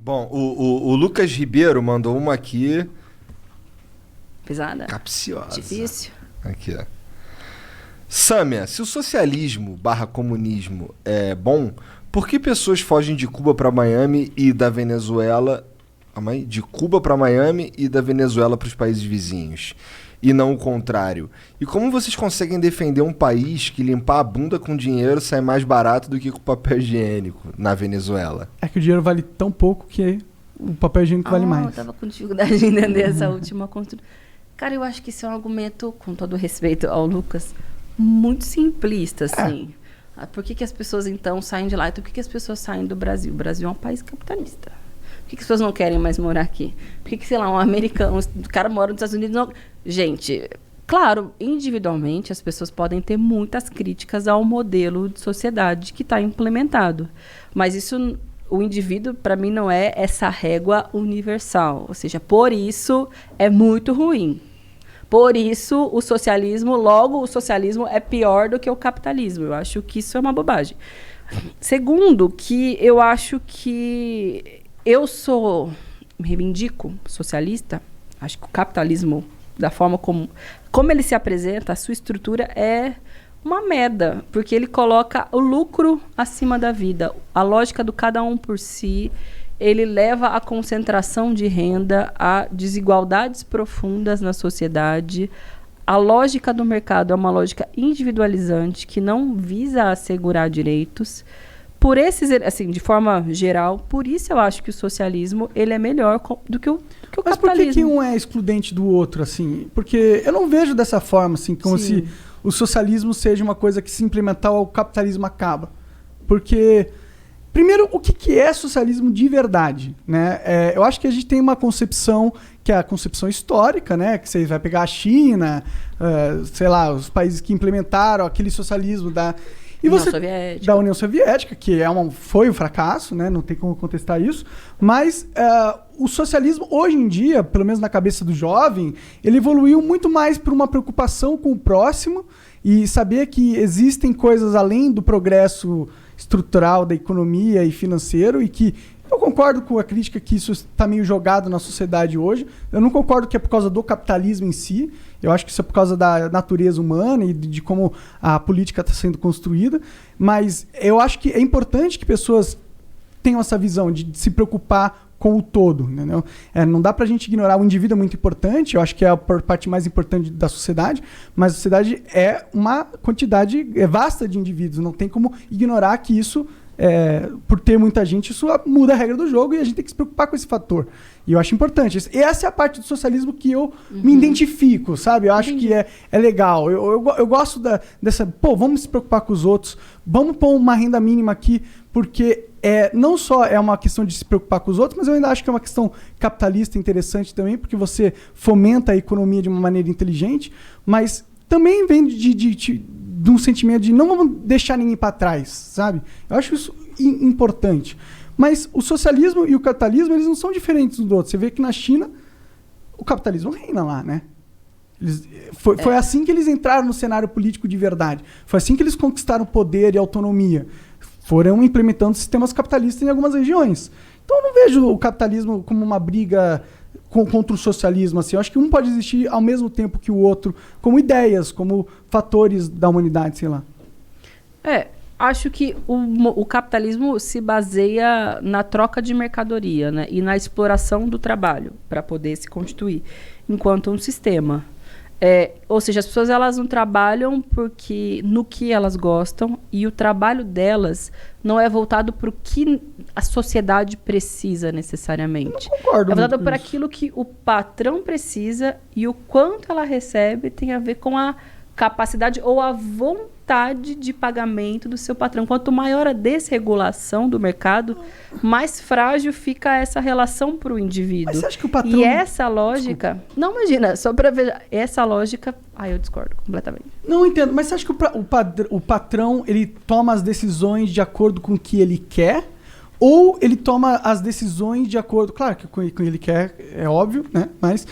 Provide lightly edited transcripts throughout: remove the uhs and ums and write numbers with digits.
Bom, o Lucas Ribeiro mandou uma aqui. Pesada? Capciosa. Difícil? Aqui, ó. Sâmia, se o socialismo/comunismo é bom, por que pessoas fogem de Cuba para Miami e da Venezuela... De Cuba para Miami e da Venezuela para os países vizinhos? E não o contrário. E como vocês conseguem defender um país que limpar a bunda com dinheiro sai mais barato do que com papel higiênico na Venezuela? É que o dinheiro vale tão pouco que o papel higiênico vale mais. Eu tava com dificuldade de entender essa última construção. Cara, eu acho que isso é um argumento, com todo respeito ao Lucas, muito simplista, assim. Por que as pessoas, então, saem de lá? Então, por que as pessoas saem do Brasil? O Brasil é um país capitalista. Por que as pessoas não querem mais morar aqui? Por que sei lá, um americano, o cara mora nos Estados Unidos... Não... Gente, claro, individualmente, as pessoas podem ter muitas críticas ao modelo de sociedade que está implementado. Mas isso... O indivíduo, para mim, não é essa régua universal. Ou seja, por isso é muito ruim. Por isso, o socialismo é pior do que o capitalismo. Eu acho que isso é uma bobagem. Segundo, que eu acho que eu me reivindico socialista. Acho que o capitalismo, da forma como ele se apresenta, a sua estrutura é uma merda, porque ele coloca o lucro acima da vida. A lógica do cada um por si, ele leva à concentração de renda, a desigualdades profundas na sociedade. A lógica do mercado é uma lógica individualizante, que não visa assegurar direitos. Por esses, assim, de forma geral, por isso eu acho que o socialismo ele é melhor do que o Mas capitalismo. Mas por que um é excludente do outro, assim? Porque eu não vejo dessa forma, assim, como se o socialismo seja uma coisa que se implementar o capitalismo acaba. Porque, primeiro, o que é socialismo de verdade? Né? Eu acho que a gente tem uma concepção, que é a concepção histórica, né? Que você vai pegar a China, sei lá, os países que implementaram aquele socialismo da União Soviética, que foi um fracasso, né? Não tem como contestar isso. Mas o socialismo, hoje em dia, pelo menos na cabeça do jovem, ele evoluiu muito mais por uma preocupação com o próximo e saber que existem coisas além do progresso estrutural da economia e financeiro e que eu concordo com a crítica que isso está meio jogado na sociedade hoje. Eu não concordo que é por causa do capitalismo em si. Eu acho que isso é por causa da natureza humana e de como a política está sendo construída. Mas eu acho que é importante que pessoas tenham essa visão de se preocupar com o todo, entendeu? Não dá pra gente ignorar. O indivíduo é muito importante, eu acho que é a parte mais importante da sociedade, mas a sociedade é uma quantidade vasta de indivíduos. Não tem como ignorar que isso, por ter muita gente, isso muda a regra do jogo e a gente tem que se preocupar com esse fator. E eu acho importante. E essa é a parte do socialismo que eu me identifico, sabe? Eu acho que é legal. Eu gosto dessa... Pô, vamos se preocupar com os outros. Vamos pôr uma renda mínima aqui, porque não só é uma questão de se preocupar com os outros, mas eu ainda acho que é uma questão capitalista interessante também, porque você fomenta a economia de uma maneira inteligente, mas também vem de um sentimento de não vamos deixar ninguém para trás, sabe? Eu acho isso importante. Mas o socialismo e o capitalismo, eles não são diferentes um do outro. Você vê que na China, o capitalismo reina lá, né? Foi assim que eles entraram no cenário político de verdade. Foi assim que eles conquistaram poder e autonomia. Foram implementando sistemas capitalistas em algumas regiões. Então eu não vejo o capitalismo como uma briga contra o socialismo. Assim. Eu acho que um pode existir ao mesmo tempo que o outro, como ideias, como fatores da humanidade, sei lá. Acho que o capitalismo se baseia na troca de mercadoria, né, e na exploração do trabalho para poder se constituir enquanto um sistema. Ou seja, as pessoas elas não trabalham no que elas gostam e o trabalho delas não é voltado para o que a sociedade precisa necessariamente. Eu concordo. É voltado para aquilo que o patrão precisa e o quanto ela recebe tem a ver com a capacidade ou a vontade de pagamento do seu patrão. Quanto maior a desregulação do mercado, mais frágil fica essa relação para o indivíduo. Mas você acha que o patrão... E essa lógica... Desculpa. Não, imagina, só para ver... Essa lógica... eu discordo completamente. Não entendo, mas você acha que o patrão ele toma as decisões de acordo com o que ele quer? Ou ele toma as decisões de acordo... Claro que com o que ele quer, é óbvio, né? Mas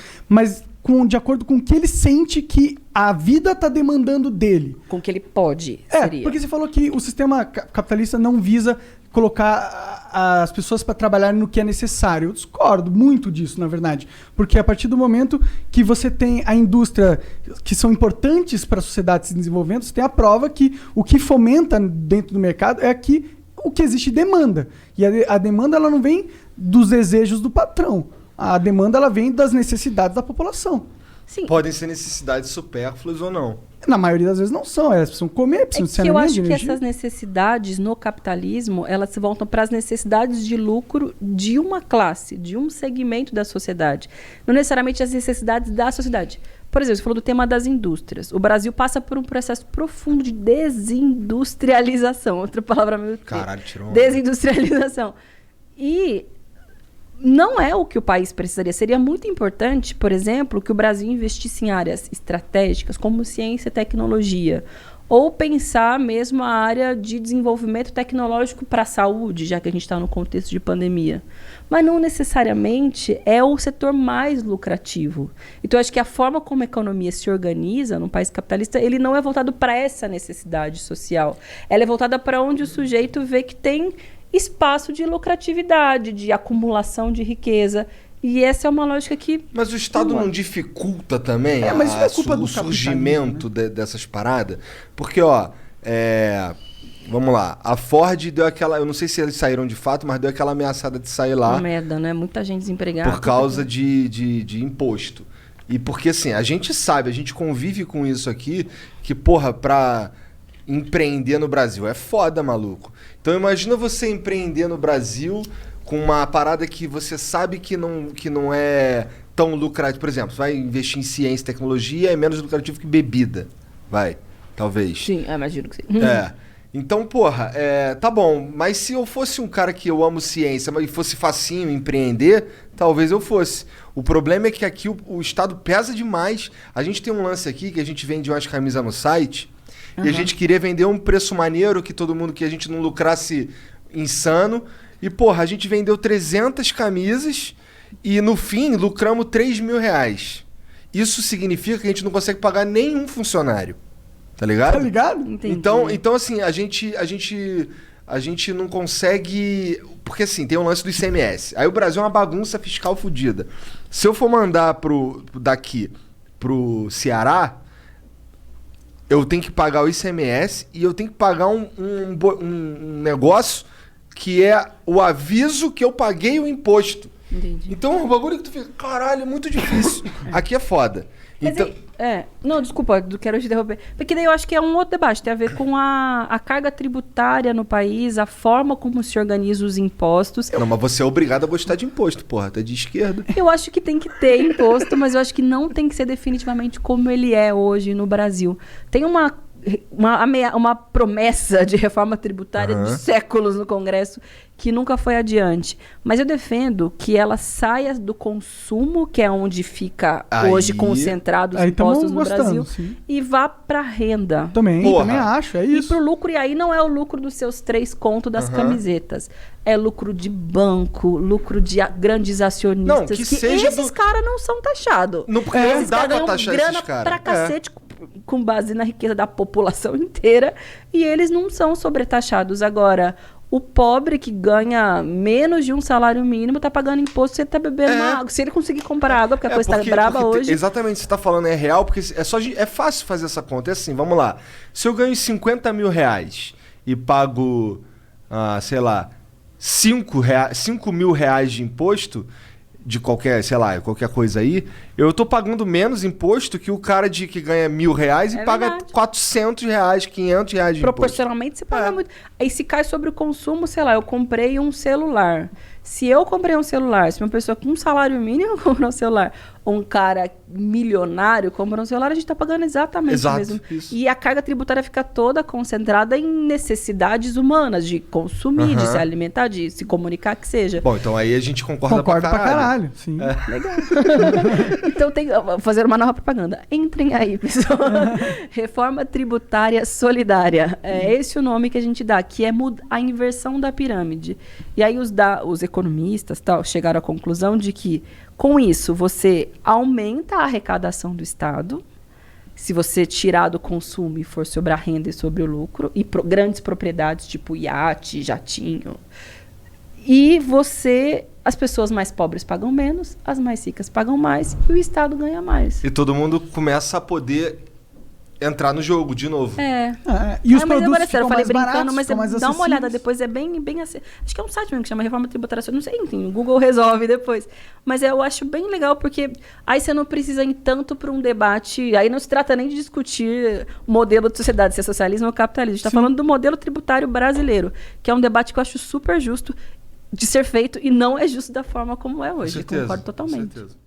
de acordo com o que ele sente que a vida está demandando dele. Com o que ele pode, seria. Porque você falou que o sistema capitalista não visa colocar as pessoas para trabalhar no que é necessário. Eu discordo muito disso, na verdade. Porque a partir do momento que você tem a indústria que são importantes para a sociedade se desenvolvendo, você tem a prova que o que fomenta dentro do mercado é o que existe demanda. E a demanda ela não vem dos desejos do patrão. A demanda ela vem das necessidades da população. Sim. Podem ser necessidades supérfluas ou não. Na maioria das vezes não são. Elas precisam comer, precisam de eu saneamento, acho de que energia. essas necessidades no capitalismo, elas se voltam para as necessidades de lucro de uma classe, de um segmento da sociedade. Não necessariamente as necessidades da sociedade. Por exemplo, você falou do tema das indústrias. O Brasil passa por um processo profundo de desindustrialização. Outra palavra meio... Caralho, tirou uma. Desindustrialização. E não é o que o país precisaria. Seria muito importante, por exemplo, que o Brasil investisse em áreas estratégicas como ciência e tecnologia. Ou pensar mesmo a área de desenvolvimento tecnológico para a saúde, já que a gente está no contexto de pandemia. Mas não necessariamente é o setor mais lucrativo. Então, eu acho que a forma como a economia se organiza num país capitalista, ele não é voltado para essa necessidade social. Ela é voltada para onde o sujeito vê que tem espaço de lucratividade, de acumulação de riqueza. E essa é uma lógica que... Mas o Estado não dificulta também mas isso é culpa do o surgimento capitalismo, né? dessas paradas? Porque, ó, vamos lá, a Ford deu aquela... Eu não sei se eles saíram de fato, mas deu aquela ameaçada de sair lá Uma merda, né? Muita gente desempregada. por causa de imposto. E porque, assim, a gente sabe, a gente convive com isso aqui, que, porra, pra empreender no Brasil é foda, maluco. Então imagina você empreender no Brasil com uma parada que você sabe que não é tão lucrativo. Por exemplo, você vai investir em ciência e tecnologia, é menos lucrativo que bebida. Vai, talvez. Sim, imagino que sim. Então, porra, tá bom, mas se eu fosse um cara que eu amo ciência, mas fosse facinho empreender, talvez eu fosse. O problema é que aqui o Estado pesa demais. A gente tem um lance aqui que a gente vende umas camisas no site e a gente queria vender um preço maneiro que todo mundo, que a gente não lucrasse insano. E, porra, a gente vendeu 300 camisas e, no fim, lucramos 3 mil reais. Isso significa que a gente não consegue pagar nenhum funcionário. Tá ligado? Tá ligado? Entendi. Então assim, a gente não consegue... Porque, assim, tem um lance do ICMS. Aí o Brasil é uma bagunça fiscal fodida. Se eu for mandar daqui pro Ceará, eu tenho que pagar o ICMS e eu tenho que pagar um negócio que é o aviso que eu paguei o imposto. Entendi. Então é um bagulho que tu fica, caralho, é muito difícil. Aqui é foda. Mas Então, não, desculpa, quero te interromper. Porque daí eu acho que é um outro debate, tem a ver com a carga tributária no país, a forma como se organizam os impostos. não, mas você é obrigado a gostar de imposto, porra. Tá de esquerda. Eu acho que tem que ter imposto, mas eu acho que não tem que ser definitivamente como ele é hoje no Brasil. Tem uma promessa de reforma tributária de séculos no Congresso que nunca foi adiante. Mas eu defendo que ela saia do consumo, que é onde fica hoje concentrado os impostos no Brasil, sim. e vá para renda. Também acho, é E isso. pro lucro, e aí não é o lucro dos seus 3 contos das camisetas. É lucro de banco, lucro de grandes acionistas. Não, que seja esses caras não são taxados. Não, porque Esses não dá caras pra ganham taxar grana esses caras. pra cacete com base na riqueza da população inteira. E eles não são sobretaxados. Agora, o pobre que ganha menos de um salário mínimo tá pagando imposto se ele tá bebendo uma água. Se ele conseguir comprar água, porque a coisa tá braba hoje. Exatamente, você tá falando é real, porque é fácil fazer essa conta. É assim, vamos lá. Se eu ganho 50 mil reais e pago, sei lá, 5 mil reais de imposto, de qualquer, sei lá, qualquer coisa aí, eu tô pagando menos imposto que o cara que ganha 1.000 reais e paga verdade. 400 reais, 500 reais de imposto. Proporcionalmente, você paga muito. Aí, se cai sobre o consumo, sei lá, eu comprei um celular. Se eu comprei um celular, se uma pessoa com um salário mínimo comprou um celular, ou um cara milionário comprou um celular, a gente está pagando exatamente o mesmo. Isso. E a carga tributária fica toda concentrada em necessidades humanas, de consumir, de se alimentar, de se comunicar, que seja. Bom, então aí a gente concorda Concordo pra caralho, sim. Legal. Então, vou fazer uma nova propaganda. Entrem aí, pessoal. Reforma tributária solidária. É esse o nome que a gente dá, que é a inversão da pirâmide. E aí os economistas chegaram à conclusão de que, com isso, você aumenta a arrecadação do Estado se você tirar do consumo e for sobre a renda e sobre o lucro, e grandes propriedades tipo iate, jatinho. E as pessoas mais pobres pagam menos, as mais ricas pagam mais e o Estado ganha mais. E todo mundo começa a poder entrar no jogo de novo. E os mas produtos agora, sério, eu falei ficam mais brincando, baratos, mas ficam mais dá uma olhada acessíveis. depois, é bem assim. Acho que é um site mesmo que chama Reforma Tributária, não sei, enfim, o Google resolve depois. Mas eu acho bem legal, porque aí você não precisa ir tanto para um debate, aí não se trata nem de discutir o modelo de sociedade, se é socialismo ou capitalismo. A gente está falando do modelo tributário brasileiro, que é um debate que eu acho super justo de ser feito e não é justo da forma como é hoje. Com certeza, Concordo totalmente. Com certeza.